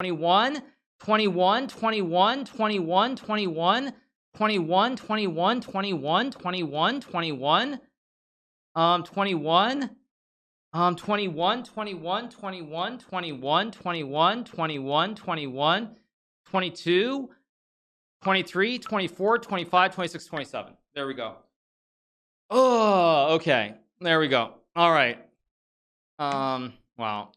21, 21, 21, 21, 21, 21, 21, 21, 21, 21, 21, 21, 21, 21, 21, 21, 21, 21, 22, 23, 24, 25, 26, 27. There we go. Oh, okay. There we go. All right. Wow.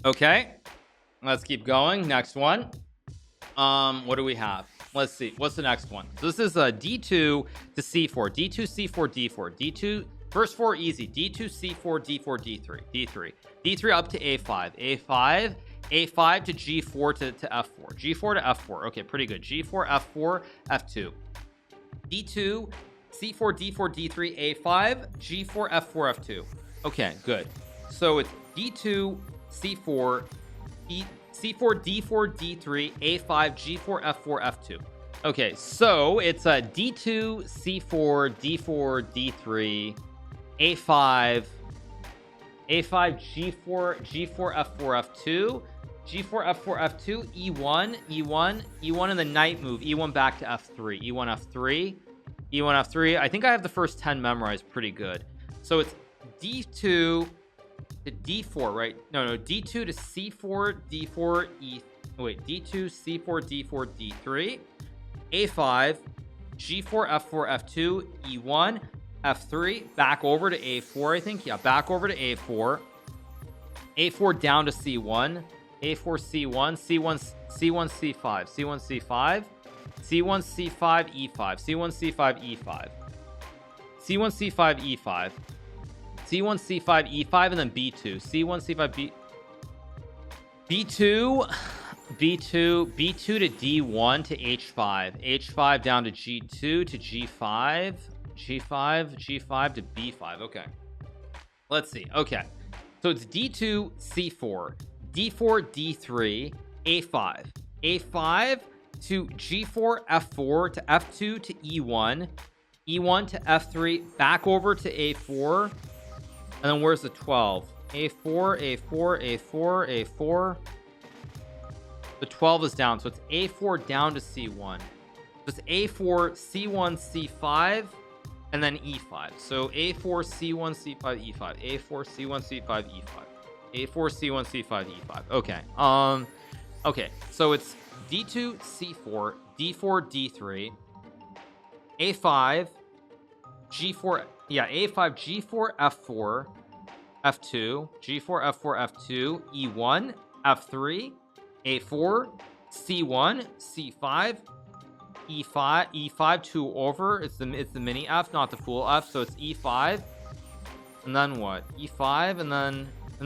Okay. Let's keep going. Next one. What do we have? Let's see. What's the next one? So this is a D2 to C4. D2, C4, D4. D2, first four easy. D2, C4, D4, D3. D3. D3 up to A5. A5. A5 to G4 to F4. G4 to F4. Okay, pretty good. G4, F4, F2. D2, C4, D4, D3, A5, G4, F4, F2. Okay, good. So it's D2, C4, C4, D4, D3, A5, G4, F4, F2. Okay, so it's a D2, C4, D4, D3, A5, G4, F4, F2, G4, F4, F2, E1 in the knight move, E1 back to F3, E1, F3, E1, F3. I think I have the first 10 memorized pretty good. So it's D2 to D4, right? No, D2 to C4, D4, D2, C4, D4, D3, A5, G4, F4, F2, E1, F3, back over to A4, I think. Yeah, back over to A4. A4 down to C1. A4, C1, C1, C5, C1, C5, C1, C5, E5, C1, C5, E5, C1, C5, E5, C1, C5, E5, and then B2. C1, C5, B2, B2 to D1 to H5, H5 down to G2 to G5, G5 to B5. Okay, let's see. Okay, so it's D2, C4, D4, D3, A5, A5 to G4, F4 to F2 to E1, E1 to F3, back over to A4, and then where's the 12? A4, A4, A4, A4. The 12 is down, so it's A4 down to C1. So it's A4, C1, C5, and then E5. So A4, C1, C5, E5. A4, C1, C5, E5. A4, C1, C5, E5. Okay. Okay. So it's D2, C4, D4, D3, A5, G4. Yeah, A5, G4, F4, F2, G4, F4, F2, E1, F3, A4, C1, C5, E5, 2 over. It's the mini F, not the full F. So it's E5, and then what? E5, and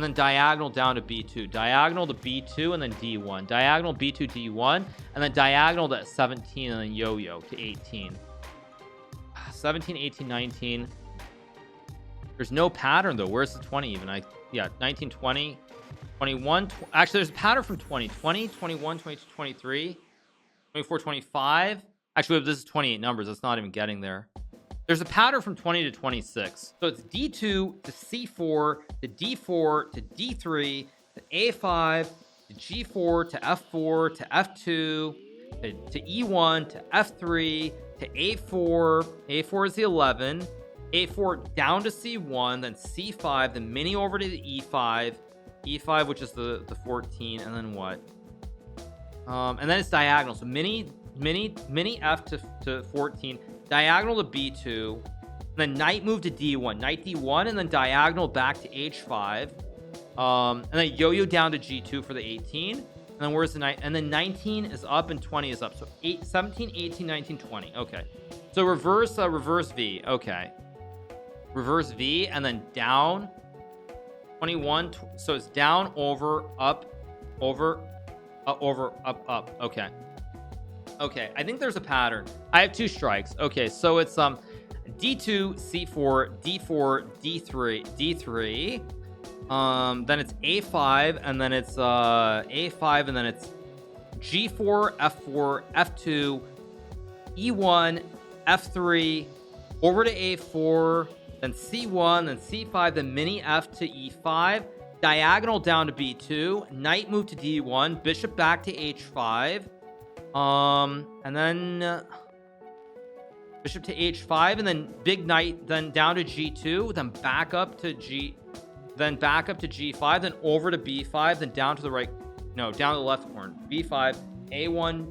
then diagonal down to B2, diagonal to B2, and then D1, diagonal B2, D1, and then diagonal to 17, and then yo-yo to 18. 17, 18, 19. There's no pattern though. Where's the 20 even? 19, 20, 21. Actually, there's a pattern from 20, 21, 22, 23, 24, 25. Actually, this is 28 numbers. That's not even getting there. There's a pattern from 20 to 26. So it's D2 to C4 to D4 to D3 to A5 to G4 to F4 to F2 to E1 to F3 to A4. A4 is the 11. A4 down to C1, then C5, then mini over to the E5. E5, which is the 14, and then what? And then it's diagonal. So mini F to 14. Diagonal to B2, and then knight move to D1, knight D1, and then diagonal back to H5, and then yo-yo down to G2 for the 18, and then where's the knight? And then 19 is up and 20 is up, so 17, 18, 19, 20. Okay, so reverse V. Okay, reverse V, and then down 21. So it's down, over, up, over, up. Okay, I think there's a pattern. I have two strikes. Okay, so it's D2, C4, D4, D3, then it's A5, and then it's A5, and then it's G4, F4, F2, E1, F3, over to A4, then C1, then C5, then mini F to E5, diagonal down to B2, knight move to D1, bishop back to H5, and then bishop to H5, and then big knight, then down to G2, then back up to G5, then over to B5, then down to the right, no, down to the left corner, B5, A1,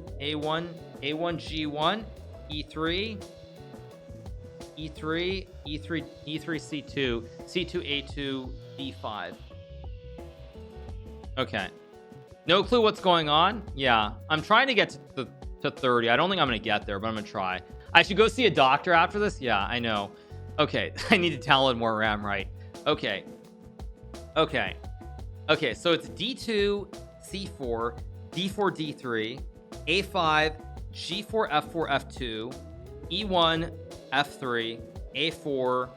G1, E3, C2, A2, B5. Okay, no clue what's going on. Yeah, I'm trying to get to 30. I don't think I'm gonna get there, but I'm gonna try. I should go see a doctor after this. Yeah, I know. Okay, I need to download more RAM, right? Okay, so it's D2, C4, D4, D3, A5, G4, F4, F2, E1, F3, A4,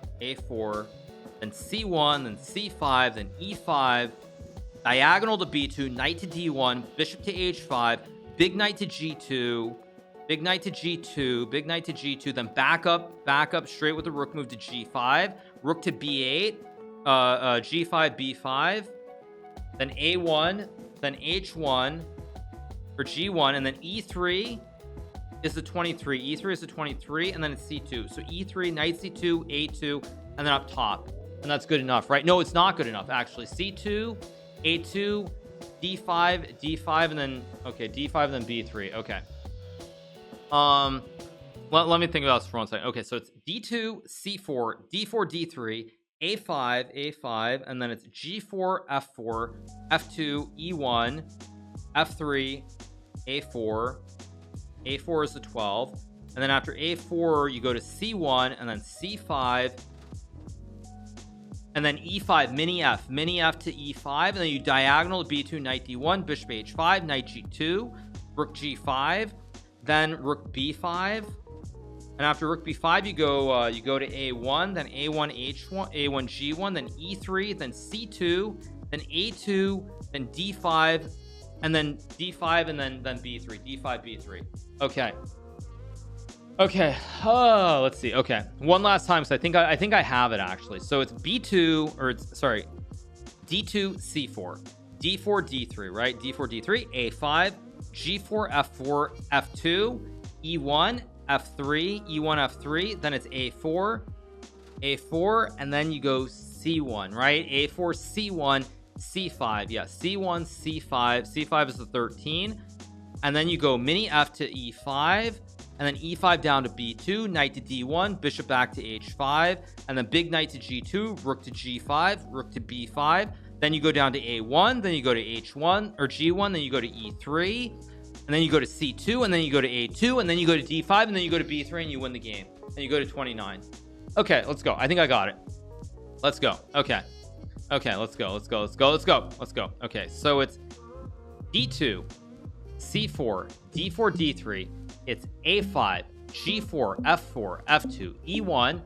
then C1, then C5, then E5, diagonal to B2, knight to D1, bishop to H5, big knight to G2, big knight to G2, then back up straight with the rook move to G5, rook to B8, G5, B5, then A1, then H1 for G1, and then E3 is the 23. E3 is the 23, and then it's C2. So E3, knight C2, A2, and then up top. And that's good enough, right? No, it's not good enough, actually. C2, A2, D5, and then, okay, D5, and then B3. Okay. Let me think about this for one second. Okay, so it's D2, C4, D4, D3, A5, and then it's G4, F4, F2, E1, F3, A4 is the 12, and then after A4 you go to C1, and then C5, and then E5, mini F to E5, and then you diagonal to B2, knight D1, bishop H5, knight G2, rook G5, then rook B5, and after rook B5 you go to A1, then A1 G1, then E3, then C2, then A2, then D5, and then D5, and then B3, D5, B3. Okay. Let's see. Okay, one last time, so I think I have it actually. So it's B2, or it's, sorry, D2, C4, D4, D3, right? D4, D3, A5, G4, F4, F2, E1, F3, F3, then it's A4, and then you go C1, right? A4, C1, C5, yeah, C1, C5 is the 13, and then you go mini F to E5, and then E5 down to B2, knight to D1, bishop back to H5, and then big knight to G2, rook to G5, rook to B5, then you go down to A1, then you go to H1 or G1, then you go to E3, and then you go to C2, and then you go to A2, and then you go to D5, and then you go to B3, and you win the game, and you go to 29. Okay, let's go. I think I got it. Let's go. Okay, let's go. Okay, so it's D2, C4, D4, D3, it's A5, G4, F4, F2, E1,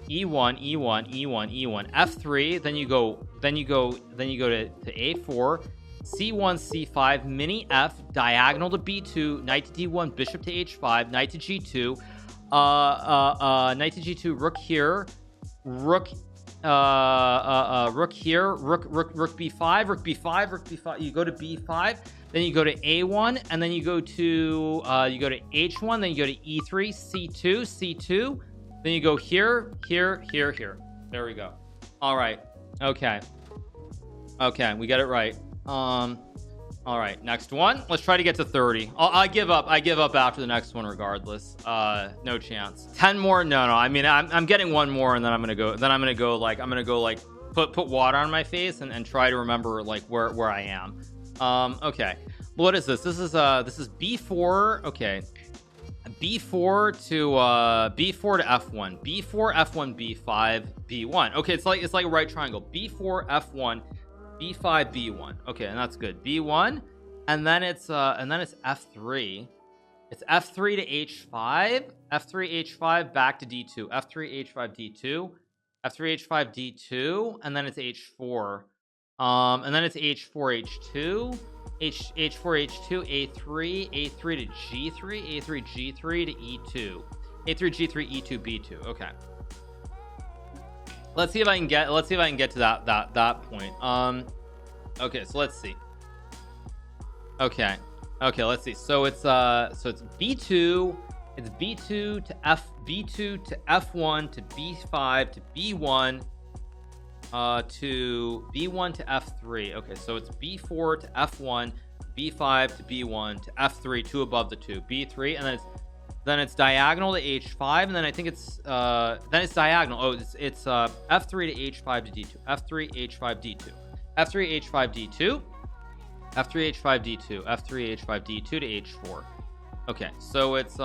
F3, then you go to A4, C1, C5, mini F, diagonal to B2, knight to D1, bishop to H5, knight to G2, rook here, rook here, rook B5, you go to B5, then you go to A1, and then you go to H1, then you go to E3, C2, then you go here. There we go. All right. Okay, we get it right. All right, next one. Let's try to get to 30. I give up after the next one regardless. No chance. 10 more. No, I mean, I'm getting one more, and then I'm gonna go like put water on my face and try to remember like where I am. Okay, what is this? This is B4. Okay, B4 to F1, B4, F1, B5, B1. Okay, it's like a right triangle. B4, F1, B5, B1. Okay, and that's good. B1, and then it's F3. It's F3 to H5, F3 H5 back to D2, F3 H5 D2, F3 H5 D2, and then it's H4. And then it's H4 H2, H4 H2, A3 to G3, A3 G3 to E2, A3 G3 E2 B2. Okay. let's see if I can get to that point. Okay, so let's see. Okay, let's see. So it's b2, it's b2 to f1 to b5 to b1 to b1 to f3. Okay, so it's b4 to f1, b5 to b1 to f3, 2 above the 2, b3, and then it's diagonal to h5, and then I think it's diagonal. Oh, it's f3 to h5 to d2, f3 h5 d2, f3 h5 d2, f3 h5 d2, f3 h5 d2 to h4. Okay, so it's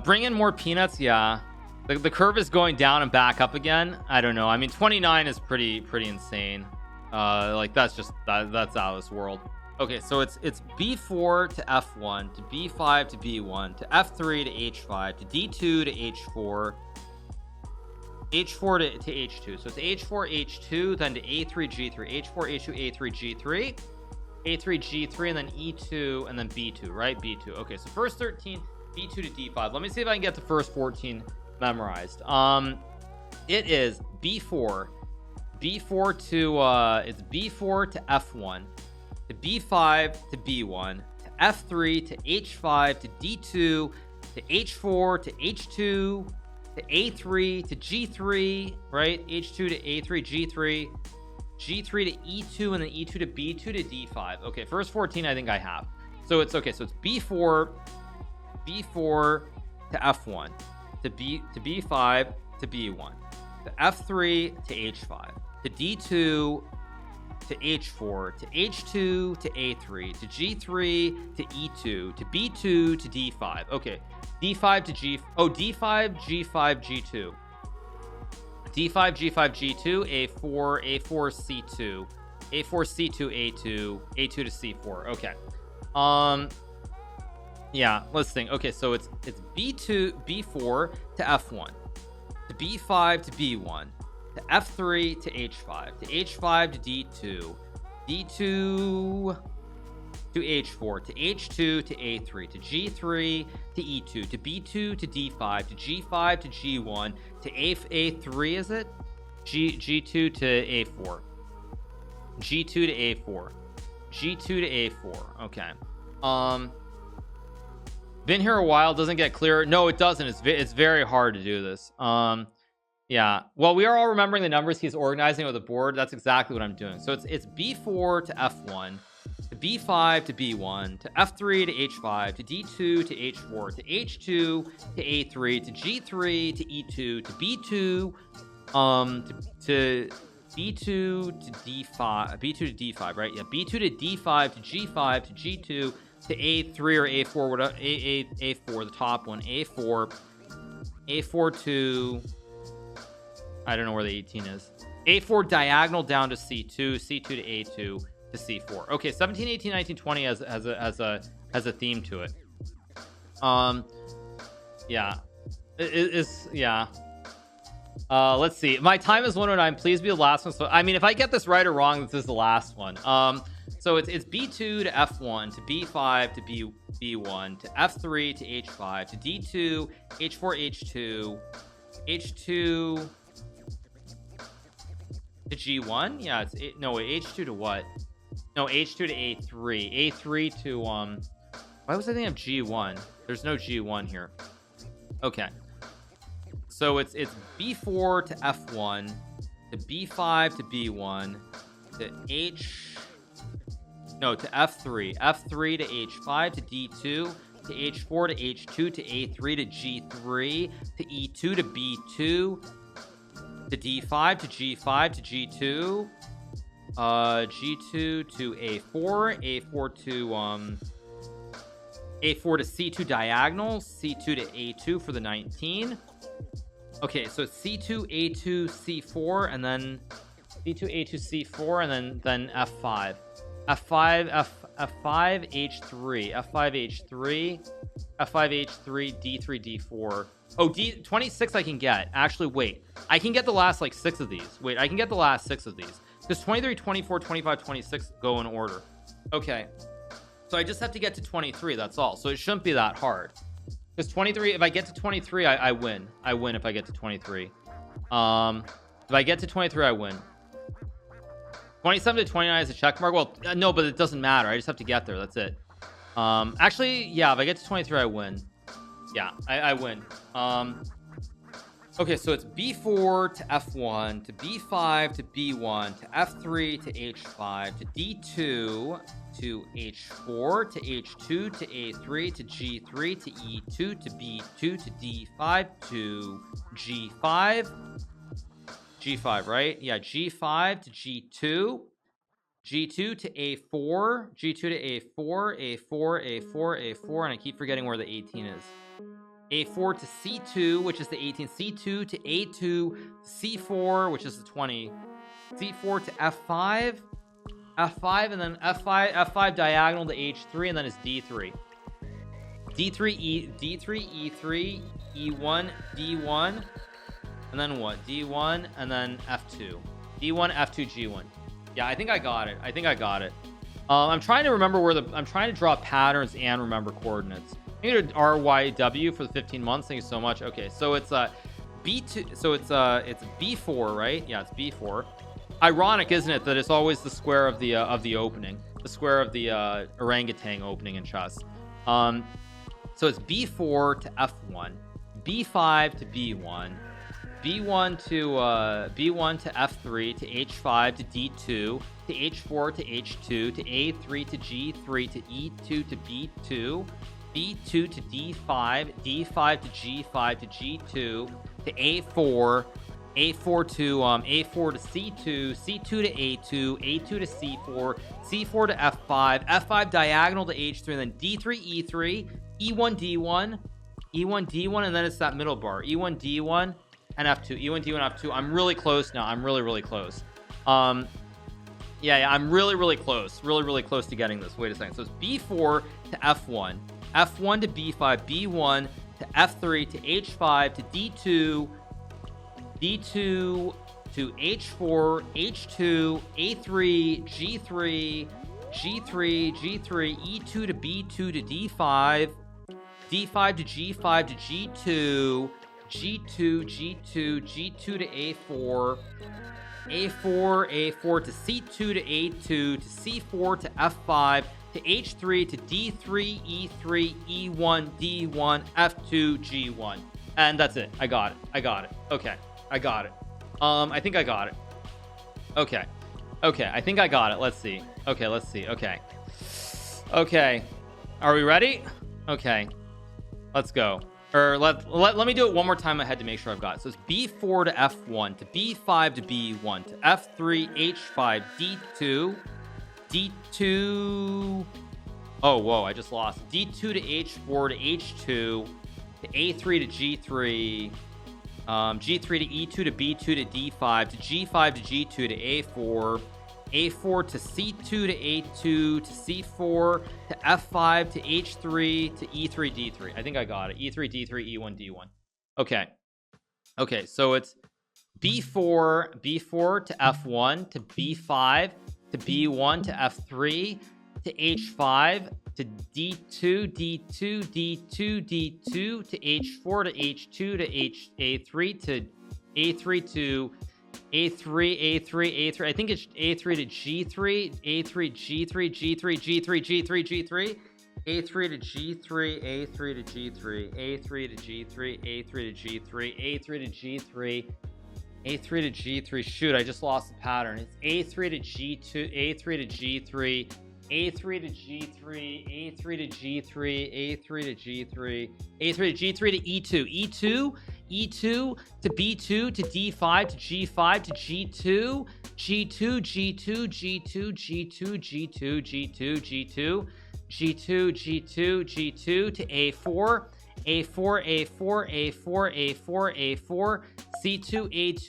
bring in more peanuts. Yeah, the curve is going down and back up again. I don't know. I mean, 29 is pretty insane. Like that's out of this world. Okay, so it's b4 to f1 to b5 to b1 to f3 to h5 to d2 to h4, h4 to h2. So it's h4 h2, then to a3 g3, h4 h2 a3 g3, a3 g3, and then e2, and then b2, right? b2. Okay, so first 13, b2 to d5. Let me see if I can get the first 14 memorized. It is b4 to it's b4 to f1 to b5 to b1 to f3 to h5 to d2 to h4 to h2 to a3 to g3, right? h2 to a3 g3 to e2, and then e2 to b2 to d5. Okay, first 14 I think I have. So it's okay, so it's b4 to f1 to b5 to b1 to f3 to h5 to d2 to h4 to h2 to a3 to g3 to e2 to b2 to d5. Okay, d5 to g, oh, d5 g5 g2, d5 g5 g2, a4 c2, a4 c2 a2, a2 to c4. Okay, yeah, let's think. Okay, so it's b4 to f1 to b5 to b1 to f3 to h5 to h5 to d2, d2 to h4 to h2 to a3 to g3 to e2 to b2 to d5 to g5 to g1 to a3, is it g2 to a4, g2 to a4, g2 to a4. Okay, been here a while, doesn't get clearer. No, it doesn't. It's very hard to do this. Yeah, well, we are all remembering the numbers he's organizing with the board. That's exactly what I'm doing. So it's b4 to f1 to b5 to b1 to f3 to h5 to d2 to h4 to h2 to a3 to g3 to e2 to b2 to b2 to d5, b2 to d5, right? Yeah, b2 to d5 to g5 to g2 to a3 or a4, whatever, a4, the top one, a4 to, I don't know where the 18 is, a4 diagonal down to c2, c2 to a2 to c4. Okay, 17, 18, 19, 20 has a theme to it. Yeah, yeah. Let's see, my time is 109. Please be the last one. So I mean, if I get this right or wrong, this is the last one. So it's b2 to f1 to b5 to b1 to f3 to h5 to d2 h4 h2 to g1. Yeah, it's no, wait, h2 to what? No, h2 to a3, a3 to why was I thinking of g1? There's no g1 here. Okay, so it's b4 to f1 to b5 to b1 to to f3 to h5 to d2 to h4 to h2 to a3 to g3 to e2 to b2 to d5 to g5 to g2 g2 to a4 to c2 diagonal, c2 to a2 for the 19. Okay, so it's c2 a2 c4, and then c2 a2 c4, and then f5 f5 h3 f5 h3 d3 d4. Oh, d26 I can get. Actually, wait, I can get the last like 6 of these. Wait, I can get the last 6 of these because 23, 24, 25, 26 go in order. Okay, so I just have to get to 23, that's all. So it shouldn't be that hard. Because 23, if I get to 23, I win. I win if I get to 23. If I get to 23, I win. 27 to 29 is a check mark. Well, no, but it doesn't matter. I just have to get there. That's it. Actually, yeah, if I get to 23, I win. Yeah, I win. Okay, so it's B4 to F1 to B5 to B1 to F3 to H5 to D2 to H4 to H2 to A3 to G3 to E2 to B2 to D5 to G5. G5, right? Yeah, G5 to G2. G2 to A4. G2 to A4. A4, A4, A4. And I keep forgetting where the 18 is. A4 to C2, which is the 18. C2 to A2. C4, which is the 20. C4 to F5. F5, and then F5 diagonal to H3, and then it's D3. D3, E3, E1, D1. And then what? D1, and then F2. D1, F2, G1. Yeah, I think I got it. I'm trying to remember I'm trying to draw patterns and remember coordinates. I need RYW for the 15 months. Thank you so much. Okay, so it's B2. So it's B4, right? Yeah, it's B4. Ironic, isn't it, that it's always the square of the opening, the square of the orangutan opening in chess. So it's B4 to F1, B5 to B1, B1 to F3 to H5 to D2 to H4 to H2 to A3 to G3 to E2 to B2, B2 to D5, D5 to G5 to G2 to A4, A4 to C2, C2 to A2, A2 to C4, C4 to F5, F5 diagonal to H3, and then D3, E3, E1, D1, E1, D1, and then it's that middle bar, E1, D1, and F2, E1, D1, F2. I'm really close now. I'm really close. Yeah, I'm really close. Really close to getting this. Wait a second. So it's B4 to F1, F1 to B5, B1 to F3 to H5 to D2, D2 to H4, H2, A3, G3, G3, G3, E2 to B2 to D5, D5 to G5 to G2, G2, G2, G2 to A4, A4, A4 to C2 to A2 to C4 to F5 to H3 to D3, E3, E1, D1, F2, G1. And that's it. I got it. Okay. I got it. I think I got it. Okay. I think I got it. Let's see. Okay. Are we ready? Okay. Let's go. Or let me do it one more time ahead to make sure I've got it. So it's B4 to F1 to B5 to B1 to F3, H5, D2. Oh, whoa, I just lost. D2 to H4 to H2 to A3 to G3. G3 to E2 to B2 to D5 to G5 to G2 to A4, A4 to C2 to A2 to C4 to F5 to H3 to E3 D3. I think I got it. E3 D3 E1 D1. Okay, so it's B4 to F1 to B5 to B1 to F3 to H5 to D2, D2, D2, D2 to H4 to H2 to A3 to A3 to A3, A3. I think it's A3 to G3, A3, G3, G3, G3, G3, G3, A3 to G3, A3 to G3, A3 to G3, A3 to G3, A3 to G3, A3 to G3. Shoot, I just lost the pattern. It's A3 to G2, A3 to G3, A3 to G3, A3 to G3, A3 to G3, A3 to G3 to E2, E2 to B2 to D5 to G5 to G2, G2, G2, G2, G2, G2, G2, G2, G2, G2, G2 to A4, A4, A4, A4, A4, A4, C2, A2,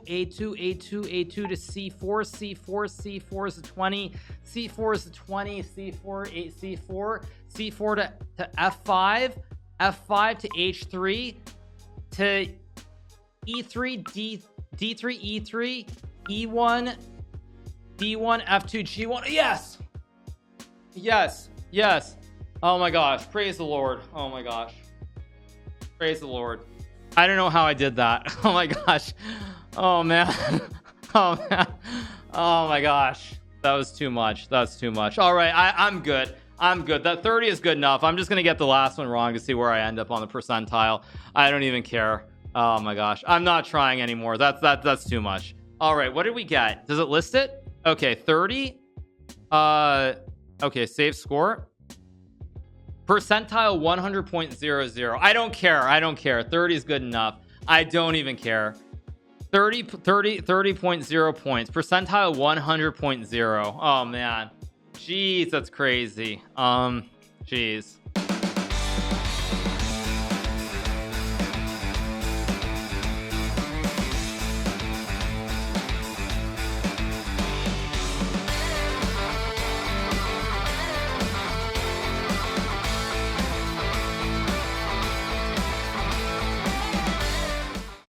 A2, A2, A2 to C4, C4, C4 is the 20, C4 is the 20, C4, C4, C4 to F5, F5 to H3, to E3, D3, E3, E1, D1, F2, G1. Yes. Oh my gosh. Praise the Lord. Oh my gosh. Praise the Lord. I don't know how I did that. Oh my gosh. Oh man. Oh man. Oh my gosh. That was too much. That's too much. All right. I'm good. I'm good. That 30 is good enough. I'm just going to get the last one wrong to see where I end up on the percentile. I don't even care. Oh my gosh. I'm not trying anymore. That's too much. All right. What did we get? Does it list it? Okay. 30. Okay. Save score. Percentile 100.00. I don't care. I don't care. 30 is good enough. I don't even care. 30.0 points. Percentile 100.0. Oh man. Jeez, that's crazy. Jeez.